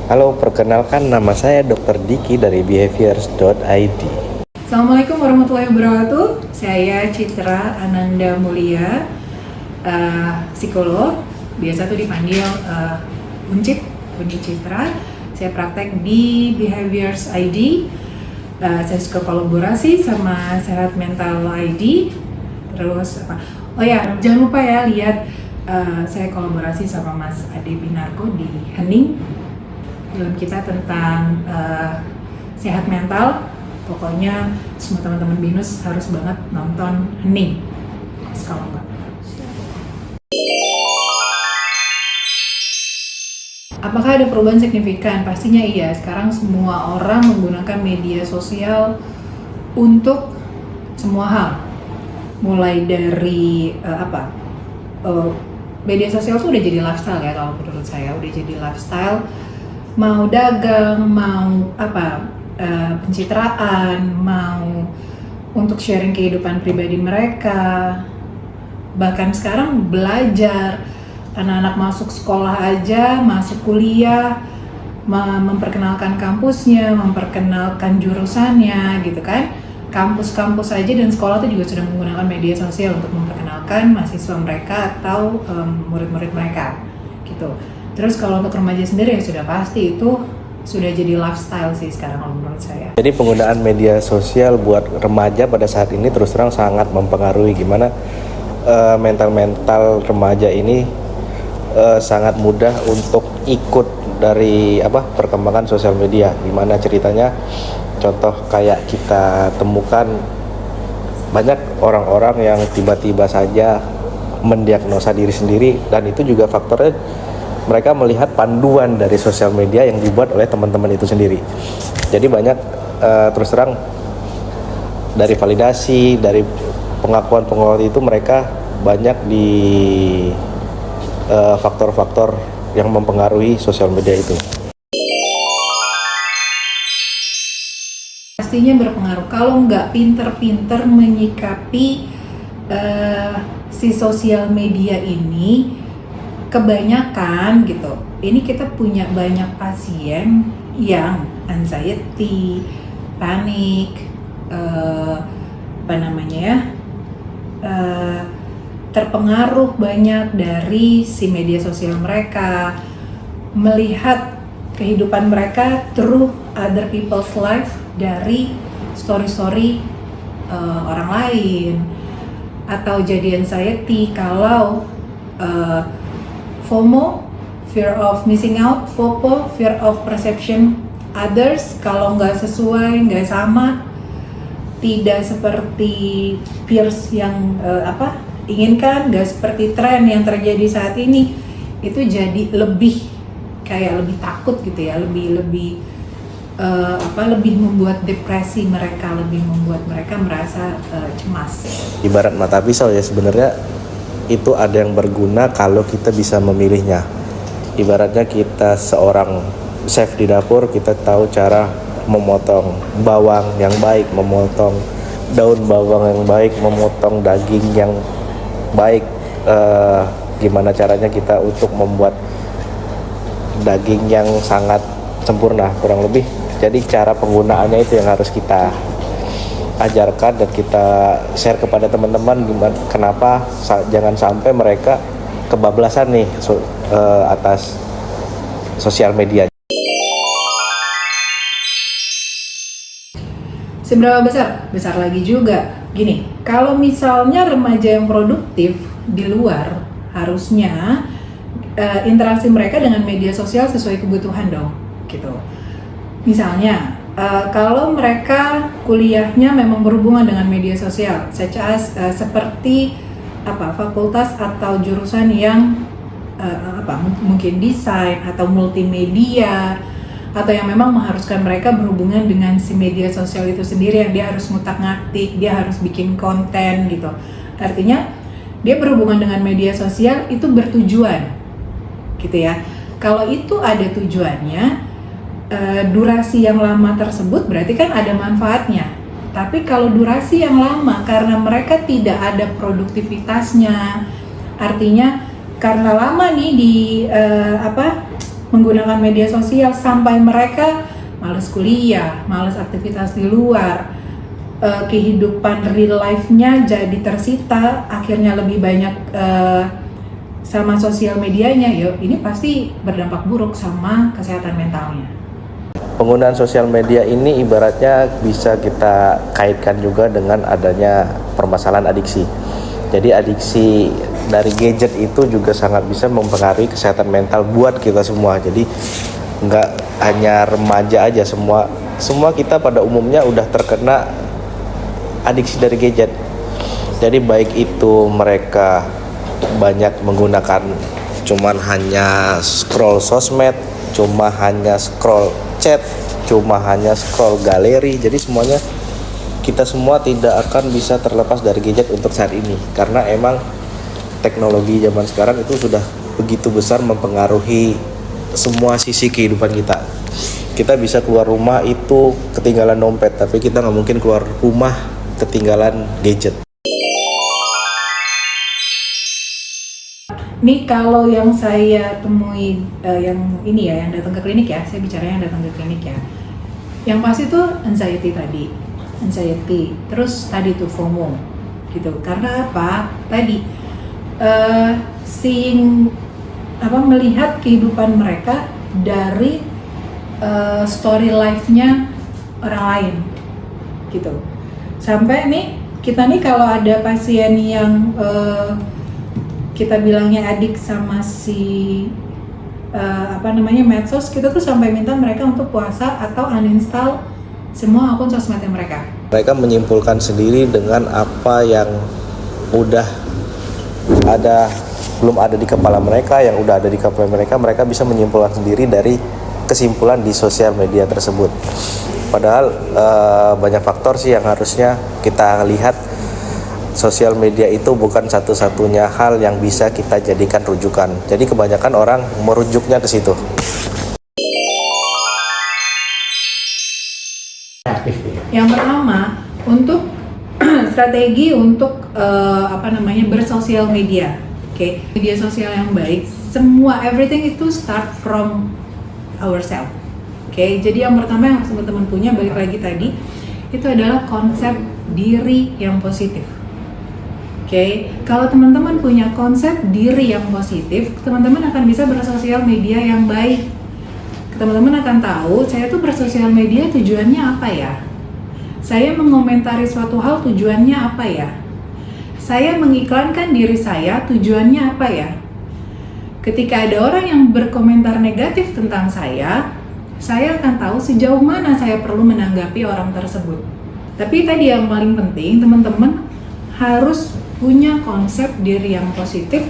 Halo, perkenalkan nama saya Dr. Diki dari behaviors.id. Assalamualaikum warahmatullahi wabarakatuh. Saya Citra Ananda Mulia, psikolog. Biasa tuh dipanggil Uncit Citra. Saya praktek di Behaviors ID. Saya suka kolaborasi sama Sehat Mental ID. Terus apa? Oh ya, jangan lupa ya lihat saya kolaborasi sama Mas Ade Binarko di Hening. Film kita tentang sehat mental. Pokoknya semua teman-teman BINUS harus banget nonton Hening. Kalau enggak. Apakah ada perubahan signifikan? Pastinya iya. Sekarang semua orang menggunakan media sosial untuk semua hal. Mulai dari media sosial tuh udah jadi lifestyle ya, kalau menurut saya udah jadi lifestyle. Mau dagang, mau pencitraan, mau untuk sharing kehidupan pribadi mereka, bahkan sekarang belajar, anak-anak masuk sekolah aja, masuk kuliah, memperkenalkan kampusnya, memperkenalkan jurusannya gitu kan. Kampus-kampus aja dan sekolah tuh juga sudah menggunakan media sosial untuk memperkenalkan mahasiswa mereka atau murid-murid mereka gitu. Terus kalau untuk remaja sendiri ya sudah pasti itu sudah jadi lifestyle sih sekarang kalau menurut saya. Jadi penggunaan media sosial buat remaja pada saat ini terus terang sangat mempengaruhi gimana mental remaja ini sangat mudah untuk ikut dari perkembangan sosial media. Gimana ceritanya? Contoh kayak kita temukan banyak orang-orang yang tiba-tiba saja mendiagnosa diri sendiri, dan itu juga faktornya mereka melihat panduan dari sosial media yang dibuat oleh teman-teman itu sendiri. Jadi banyak terus terang dari validasi, dari pengakuan itu mereka banyak di faktor-faktor yang mempengaruhi sosial media itu. Pastinya berpengaruh. Kalau nggak pinter-pinter menyikapi si sosial media ini, kebanyakan gitu, ini kita punya banyak pasien yang anxiety, panik, terpengaruh banyak dari si media sosial mereka, melihat kehidupan mereka through other people's life, dari story-story orang lain, atau jadi anxiety kalau FOMO, fear of missing out, FOPO, fear of perception others, kalau nggak sesuai, nggak sama, tidak seperti peers yang inginkan, nggak seperti tren yang terjadi saat ini, itu jadi lebih takut gitu ya, lebih membuat depresi mereka, lebih membuat mereka merasa cemas. Ibarat mata pisau ya, sebenarnya itu ada yang berguna kalau kita bisa memilihnya. Ibaratnya kita seorang chef di dapur, kita tahu cara memotong bawang yang baik, memotong daun bawang yang baik, memotong daging yang baik. Gimana caranya kita untuk membuat daging yang sangat sempurna, kurang lebih. Jadi cara penggunaannya itu yang harus kita ajarkan dan kita share kepada teman-teman, gimana, kenapa jangan sampai mereka kebablasan nih atas sosial media. Seberapa besar? Besar lagi juga. Gini, kalau misalnya remaja yang produktif di luar, harusnya interaksi mereka dengan media sosial sesuai kebutuhan dong, gitu. Misalnya, kalau mereka kuliahnya memang berhubungan dengan media sosial, seperti fakultas atau jurusan yang mungkin desain atau multimedia, atau yang memang mengharuskan mereka berhubungan dengan si media sosial itu sendiri, yang dia harus ngutak-ngatik, dia harus bikin konten gitu. Artinya dia berhubungan dengan media sosial itu bertujuan gitu ya. Kalau itu ada tujuannya, durasi yang lama tersebut berarti kan ada manfaatnya. Tapi kalau durasi yang lama karena mereka tidak ada produktivitasnya, artinya karena lama nih di menggunakan media sosial sampai mereka males kuliah, males aktivitas di luar, kehidupan real life-nya jadi tersita, akhirnya lebih banyak sama sosial medianya, ini pasti berdampak buruk sama kesehatan mentalnya. Penggunaan sosial media ini ibaratnya bisa kita kaitkan juga dengan adanya permasalahan adiksi. Jadi adiksi dari gadget itu juga sangat bisa mempengaruhi kesehatan mental buat kita semua. Jadi nggak hanya remaja aja, semua kita pada umumnya udah terkena adiksi dari gadget. Jadi baik itu mereka banyak menggunakan cuman hanya scroll sosmed, cuma hanya scroll chat, cuma hanya scroll galeri. Jadi semuanya, kita semua tidak akan bisa terlepas dari gadget untuk saat ini, karena emang teknologi zaman sekarang itu sudah begitu besar mempengaruhi semua sisi kehidupan kita. Kita bisa keluar rumah itu ketinggalan dompet, tapi kita nggak mungkin keluar rumah ketinggalan gadget. Nih kalau yang saya temui, yang ini ya, yang datang ke klinik ya, saya bicara yang datang ke klinik ya, yang pasti tuh anxiety, terus tadi tuh FOMO gitu. Karena apa? Tadi melihat kehidupan mereka dari story life-nya orang lain gitu. Sampai nih kita nih kalau ada pasien yang kita bilangnya adik sama si medsos, kita tuh sampai minta mereka untuk puasa atau uninstall semua akun sosmednya mereka. Mereka menyimpulkan sendiri dengan apa yang belum ada di kepala mereka, yang udah ada di kepala mereka bisa menyimpulkan sendiri dari kesimpulan di sosial media tersebut. Padahal banyak faktor sih yang harusnya kita lihat. Sosial media itu bukan satu-satunya hal yang bisa kita jadikan rujukan. Jadi kebanyakan orang merujuknya ke situ. Yang pertama, untuk strategi untuk bersosial media. Oke, media sosial yang baik, semua everything itu start from ourselves. Oke, jadi yang pertama yang harus teman-teman punya, balik lagi tadi, itu adalah konsep diri yang positif. Oke, kalau teman-teman punya konsep diri yang positif, teman-teman akan bisa bersosial media yang baik. Teman-teman akan tahu, saya tuh bersosial media tujuannya apa ya? Saya mengomentari suatu hal tujuannya apa ya? Saya mengiklankan diri saya tujuannya apa ya? Ketika ada orang yang berkomentar negatif tentang saya akan tahu sejauh mana saya perlu menanggapi orang tersebut. Tapi tadi yang paling penting, teman-teman harus punya konsep diri yang positif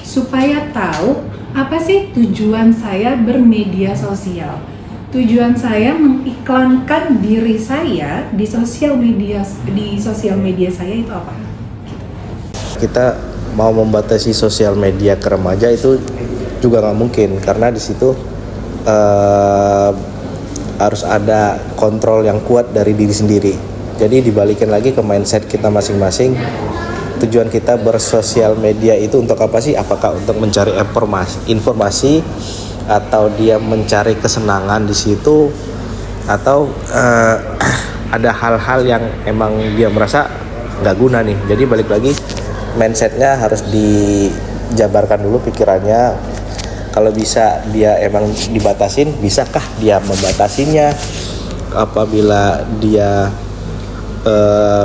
supaya tahu apa sih tujuan saya bermedia sosial. Tujuan saya mengiklankan diri saya di sosial media saya itu apa? Kita mau membatasi sosial media ke remaja itu juga nggak mungkin, karena di situ harus ada kontrol yang kuat dari diri sendiri. Jadi dibalikin lagi ke mindset kita masing-masing. Tujuan kita bersosial media itu untuk apa sih? Apakah untuk mencari informasi atau dia mencari kesenangan di situ, atau ada hal-hal yang emang dia merasa nggak guna nih. Jadi balik lagi, mindsetnya harus dijabarkan dulu pikirannya. Kalau bisa dia emang dibatasin, bisakah dia membatasinya? Apabila dia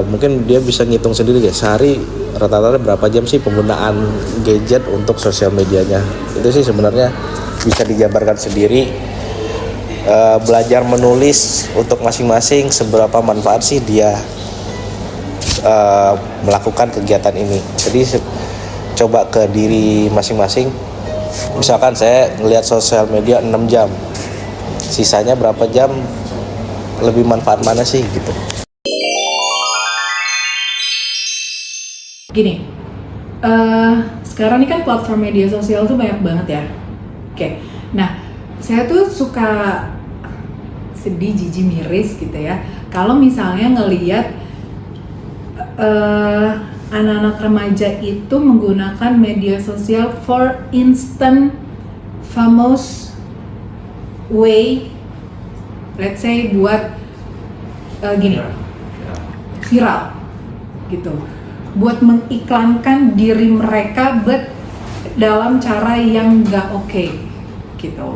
mungkin dia bisa ngitung sendiri ya, sehari rata-rata berapa jam sih penggunaan gadget untuk sosial medianya. Itu sih sebenarnya bisa dijabarkan sendiri. Belajar menulis untuk masing-masing, seberapa manfaat sih dia melakukan kegiatan ini. Jadi coba ke diri masing-masing. Misalkan saya ngelihat sosial media 6 jam, sisanya berapa jam lebih manfaat mana sih gitu. Gini, sekarang ini kan platform media sosial tuh banyak banget ya. Oke, nah saya tuh suka sedih, jijik, miris gitu ya. Kalau misalnya ngelihat anak-anak remaja itu menggunakan media sosial for instant famous way, let's say buat gini, viral gitu, buat mengiklankan diri mereka but dalam cara yang nggak oke gitu.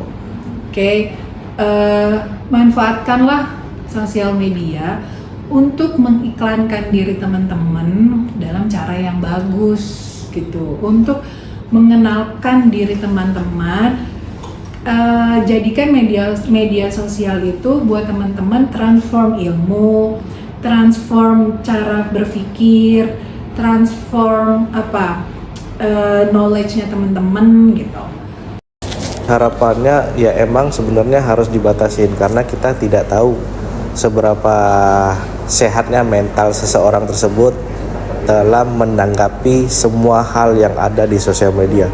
Manfaatkanlah sosial media untuk mengiklankan diri teman-teman dalam cara yang bagus gitu, untuk mengenalkan diri teman-teman. Jadikan media sosial itu buat teman-teman transform ilmu, transform cara berpikir, transform knowledge-nya teman-teman gitu. Harapannya ya emang sebenarnya harus dibatasin karena kita tidak tahu seberapa sehatnya mental seseorang tersebut dalam menanggapi semua hal yang ada di sosial media.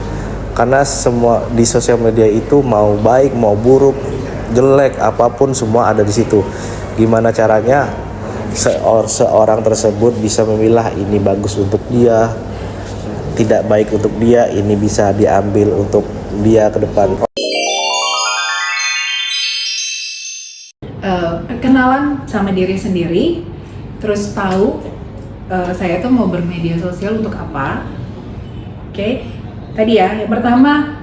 Karena semua di sosial media itu mau baik mau buruk, jelek apapun semua ada di situ. Gimana caranya seorang tersebut bisa memilah ini bagus untuk dia, tidak baik untuk dia, ini bisa diambil untuk dia ke depan. Kenalan sama diri sendiri, terus tahu saya tuh mau bermedia sosial untuk apa. Tadi ya, yang pertama,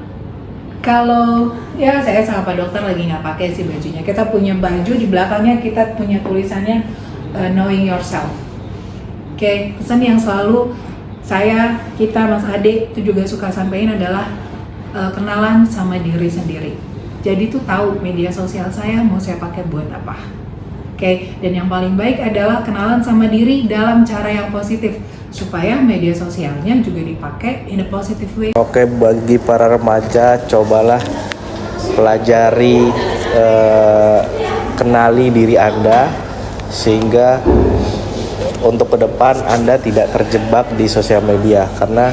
kalau ya saya sama Pak Dokter lagi nggak pakai sih bajunya, kita punya baju di belakangnya kita punya tulisannya knowing yourself. Pesan yang selalu kita Mas Ade itu juga suka sampaikan adalah kenalan sama diri sendiri. Jadi tuh tahu media sosial saya mau saya pakai buat apa. Dan yang paling baik adalah kenalan sama diri dalam cara yang positif supaya media sosialnya juga dipakai in a positive way. Bagi para remaja, cobalah pelajari, kenali diri Anda sehingga untuk ke depan Anda tidak terjebak di sosial media, karena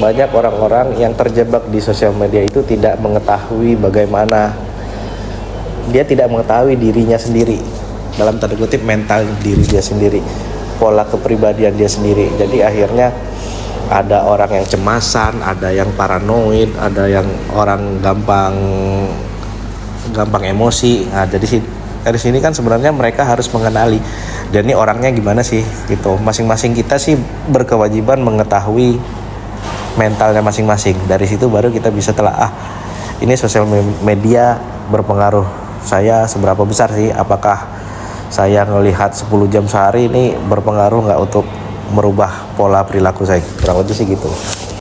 banyak orang-orang yang terjebak di sosial media itu tidak mengetahui bagaimana dia tidak mengetahui dirinya sendiri, dalam tanda kutip mental diri dia sendiri, pola kepribadian dia sendiri. Jadi akhirnya ada orang yang cemasan, ada yang paranoid, ada yang orang gampang emosi. Nah, jadi dari sini kan sebenarnya mereka harus mengenali dan ini orangnya gimana sih gitu. Masing-masing kita sih berkewajiban mengetahui mentalnya masing-masing. Dari situ baru kita bisa telaah ini sosial media berpengaruh saya seberapa besar sih, apakah saya ngelihat 10 jam sehari ini berpengaruh nggak untuk merubah pola perilaku saya. Kurang lebih sih gitu.